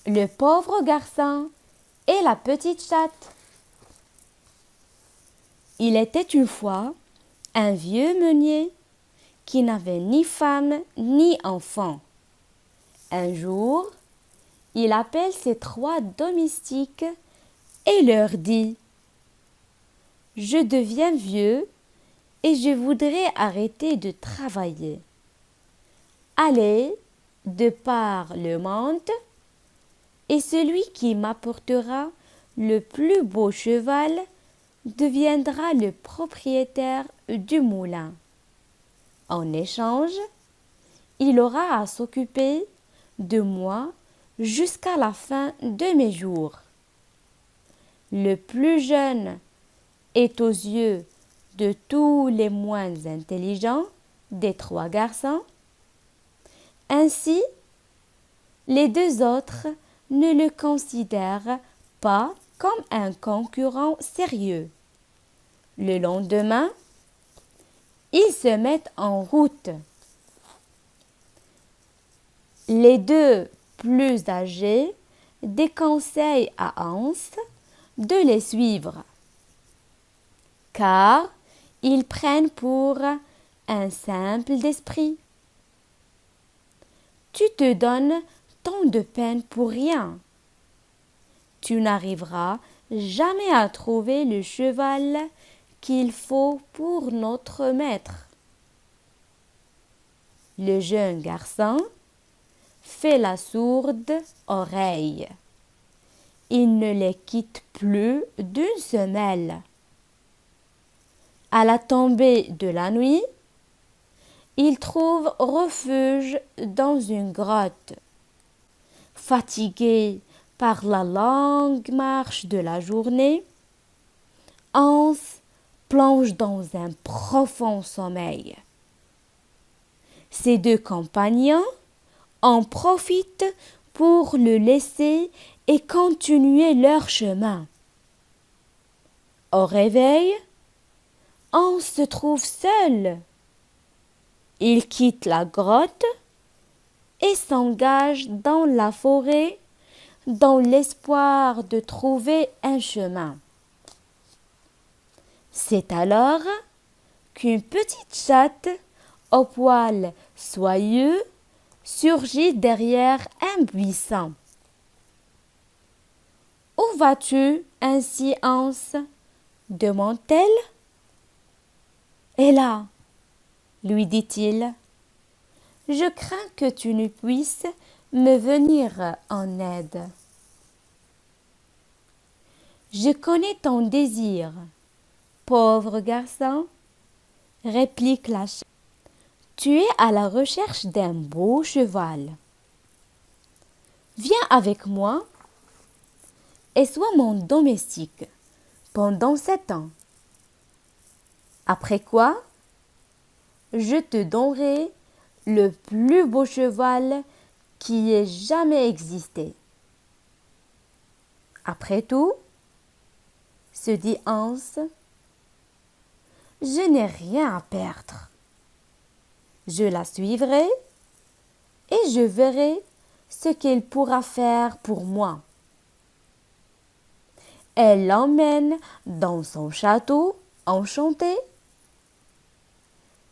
Le pauvre garçon et la petite chatte. Il était une fois un vieux meunier qui n'avait ni femme ni enfant. Un jour, il appelle ses 3 domestiques et leur dit: Je deviens vieux et je voudrais arrêter de travailler. Allez de par le monde et celui qui m'apportera le plus beau cheval deviendra le propriétaire du moulin. En échange, il aura à s'occuper de moi jusqu'à la fin de mes jours. Le plus jeune est aux yeux de tous les moins intelligents des 3 garçons. Ainsi, les 2 autres ne le considèrent pas comme un concurrent sérieux. Le lendemain, ils se mettent en route. Les 2 plus âgés déconseillent à Hans de les suivre, car ils prennent pour un simple d'esprit. Tu te donnes tant de peine pour rien. Tu n'arriveras jamais à trouver le cheval qu'il faut pour notre maître. Le jeune garçon fait la sourde oreille. Il ne les quitte plus d'une semelle. À la tombée de la nuit, il trouve refuge dans une grotte. Fatigué par la longue marche de la journée, Hans plonge dans un profond sommeil. Ses 2 compagnons en profitent pour le laisser et continuer leur chemin. Au réveil, Hans se trouve seul. Il quitte la grotte et s'engage dans la forêt dans l'espoir de trouver un chemin. C'est alors qu'une petite chatte au poil soyeux surgit derrière un buisson. « Où vas-tu ainsi, Hans ?» demande-t-elle. « Et là, lui dit-il, je crains que tu ne puisses me venir en aide. Je connais ton désir, pauvre garçon, réplique la chatte. Tu es à la recherche d'un beau cheval. Viens avec moi et sois mon domestique pendant 7 ans. Après quoi, je te donnerai le plus beau cheval qui ait jamais existé. Après tout, se dit Hans, je n'ai rien à perdre. Je la suivrai et je verrai ce qu'elle pourra faire pour moi. Elle l'emmène dans son château enchanté.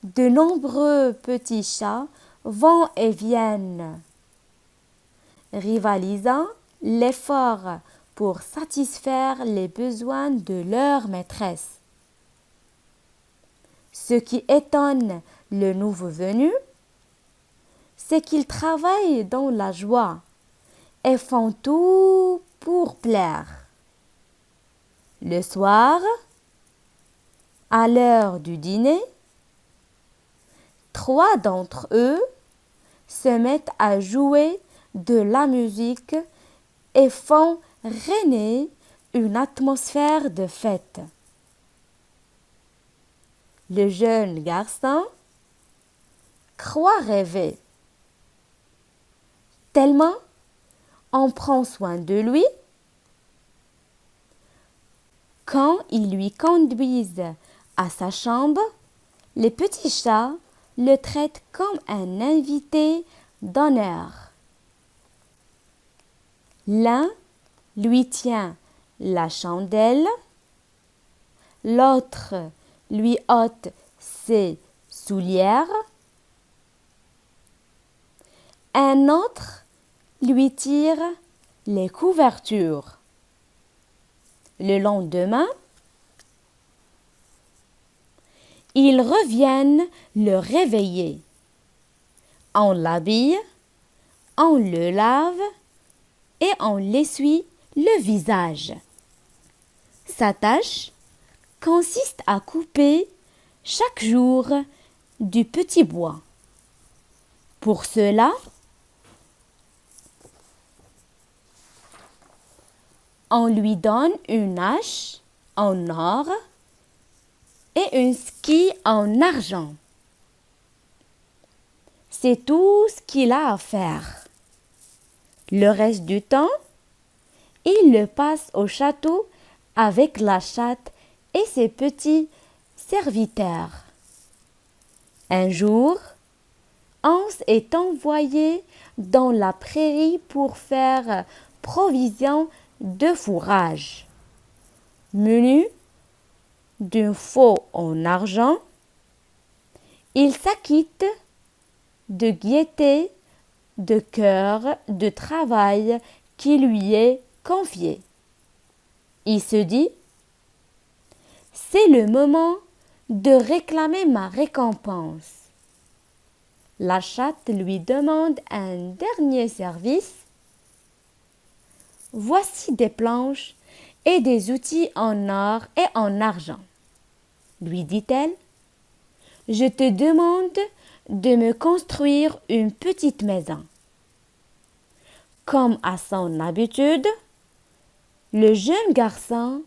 De nombreux petits chats vont et viennent, rivalisant l'effort pour satisfaire les besoins de leur maîtresse. Ce qui étonne le nouveau venu, c'est qu'ils travaillent dans la joie et font tout pour plaire. Le soir, à l'heure du dîner, 3 d'entre eux se mettent à jouer de la musique et font régner une atmosphère de fête. Le jeune garçon croit rêver. Tellement on prend soin de lui. Quand ils lui conduisent à sa chambre, les petits chats le traitent comme un invité d'honneur. L'un lui tient la chandelle, l'autre lui ôte ses soulières, un autre lui tire les couvertures. Le lendemain, ils reviennent le réveiller. On l'habille, on le lave et on l'essuie le visage. Sa tâche consiste à couper chaque jour du petit bois. Pour cela, on lui donne une hache en or et une scie en argent. C'est tout ce qu'il a à faire. Le reste du temps, il le passe au château avec la chatte et ses petits serviteurs. Un jour, Hans est envoyé dans la prairie pour faire provision de fourrage. Menu d'un faux en argent, il s'acquitte de gaieté, de cœur, de travail qui lui est confié. Il se dit, c'est le moment de réclamer ma récompense. La chatte lui demande un dernier service. Voici des planches et des outils en or et en argent, lui dit-elle. Je te demande de me construire une petite maison. Comme à son habitude, le jeune garçon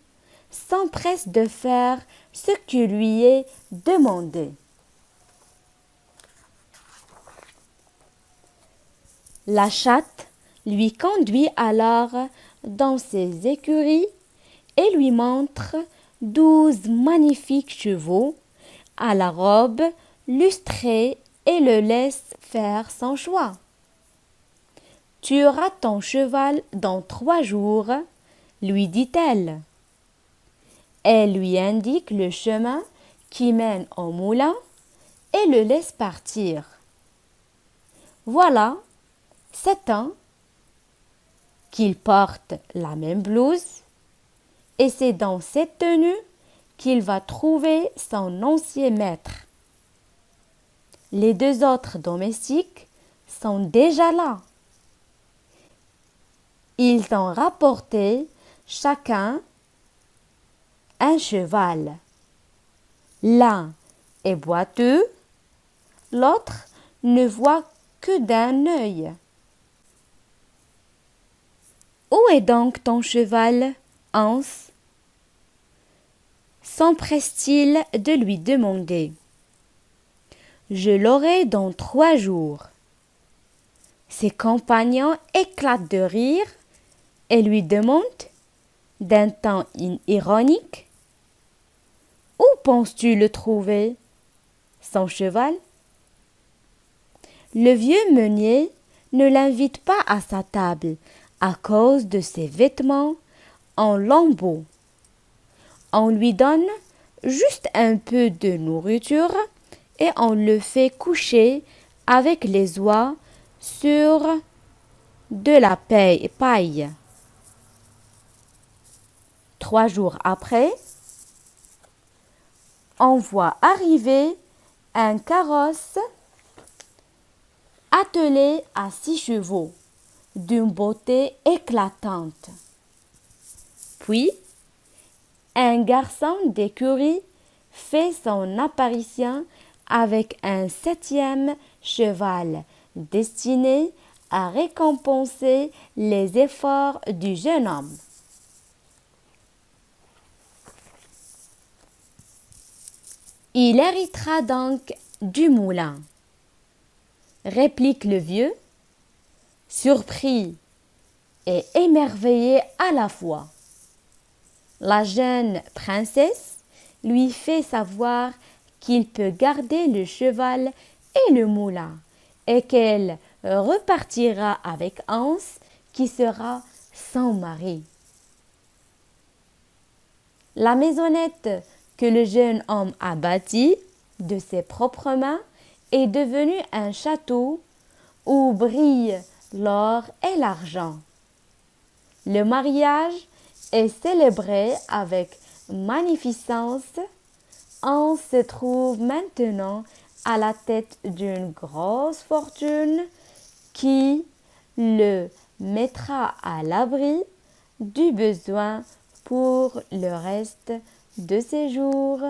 s'empresse de faire ce qui lui est demandé. La chatte lui conduit alors dans ses écuries et lui montre 12 magnifiques chevaux à la robe lustrée et le laisse faire son choix. Tu auras ton cheval dans 3 jours, lui dit-elle. Elle lui indique le chemin qui mène au moulin et le laisse partir. Voilà 7 ans qu'il porte la même blouse et c'est dans cette tenue qu'il va trouver son ancien maître. Les 2 autres domestiques sont déjà là. Ils ont rapporté chacun un cheval. L'un est boiteux, l'autre ne voit que d'un œil. Où est donc ton cheval, Hans? S'empresse-t-il de lui demander. Je l'aurai dans 3 jours. Ses compagnons éclatent de rire et lui demandent, d'un ton ironique, où penses-tu le trouver, son cheval? Le vieux meunier ne l'invite pas à sa table à cause de ses vêtements en lambeaux. On lui donne juste un peu de nourriture et on le fait coucher avec les oies sur de la paille. 3 jours après, on voit arriver un carrosse attelé à 6 chevaux, d'une beauté éclatante. Puis, un garçon d'écurie fait son apparition avec un 7e cheval destiné à récompenser les efforts du jeune homme. Il héritera donc du moulin, réplique le vieux, surpris et émerveillé à la fois. La jeune princesse lui fait savoir qu'il peut garder le cheval et le moulin et qu'elle repartira avec Hans qui sera son mari. La maisonnette que le jeune homme a bâtie de ses propres mains est devenue un château où brillent l'or et l'argent. Le mariage est célébré avec magnificence. On se trouve maintenant à la tête d'une grosse fortune qui le mettra à l'abri du besoin pour le reste de ses jours.